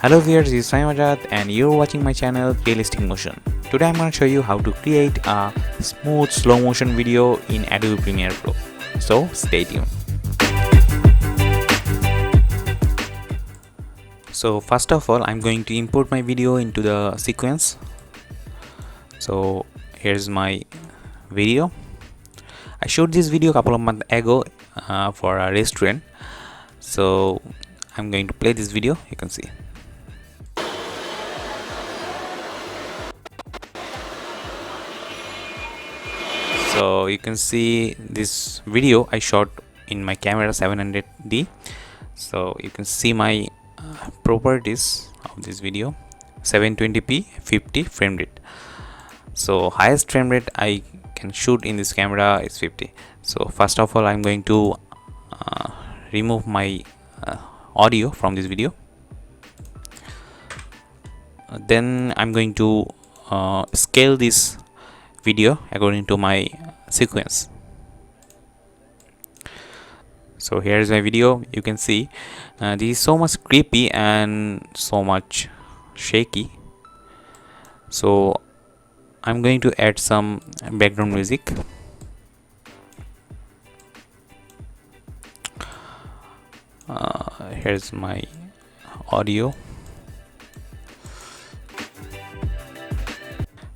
Hello viewers, this is Fahim Azad and you're watching my channel Realistic Motion. Today I'm going to show you how to create a smooth slow motion video in Adobe Premiere Pro. So stay tuned. So first of all, I'm going to import my video into the sequence. So here's my video. I shot this video a couple of months ago for a restaurant. So I'm going to play this video. You can see. So you can see this video I shot in my camera 700D. So you can see my properties of this video: 720p 50 frame rate. So highest frame rate I can shoot in this camera is 50. So first of all, I'm going to remove my audio from this video. Then I'm going to scale this video according to my sequence. So here is my video. You can see this is so much creepy and so much shaky. So I'm going to add some background music. Here's my audio.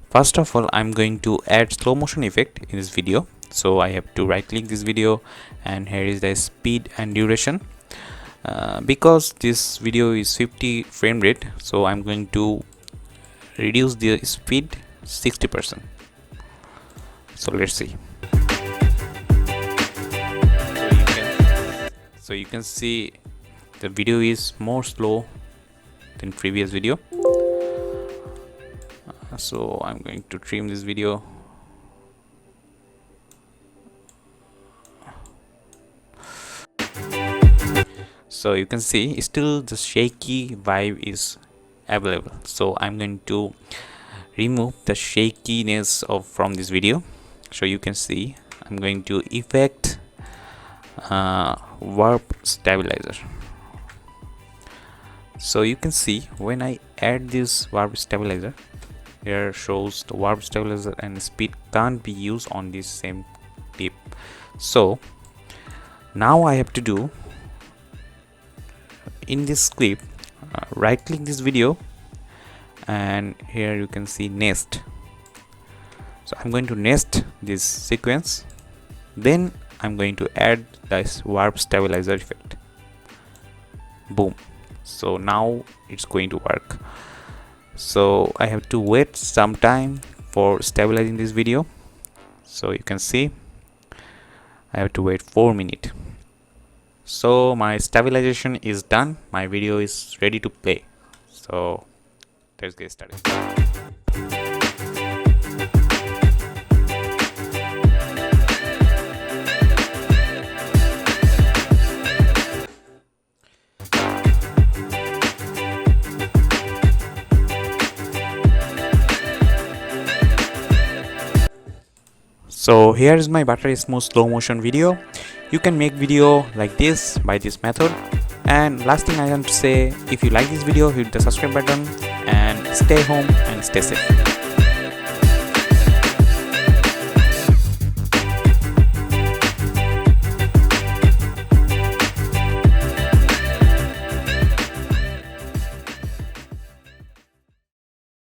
First of all, I'm going to add slow motion effect in this video. So I have to right click this video, and here is the speed and duration. Because this video is 50 frame rate, so I'm going to reduce the speed 60%. So let's see. So you can see the video is more slow than previous video. So I'm going to trim this video. So you can see still the shaky vibe is available. So I'm going to remove the shakiness from this video. So you can see I'm going to effect warp stabilizer. So you can see when I add this warp stabilizer, here shows the warp stabilizer and speed can't be used on this same tip. So now I have to do in this clip, right click this video, and here you can see nest. So I'm going to nest this sequence, then I'm going to add this warp stabilizer effect. Boom. So now it's going to work. So I have to wait some time for stabilizing this video. So you can see I have to wait 4 minutes. So my stabilization is done. My video is ready to play. So let's get started. So here is my buttery smooth slow motion video. You can make video like this by this method. And last thing I want to say, if you like this video, hit the subscribe button and stay home and stay safe.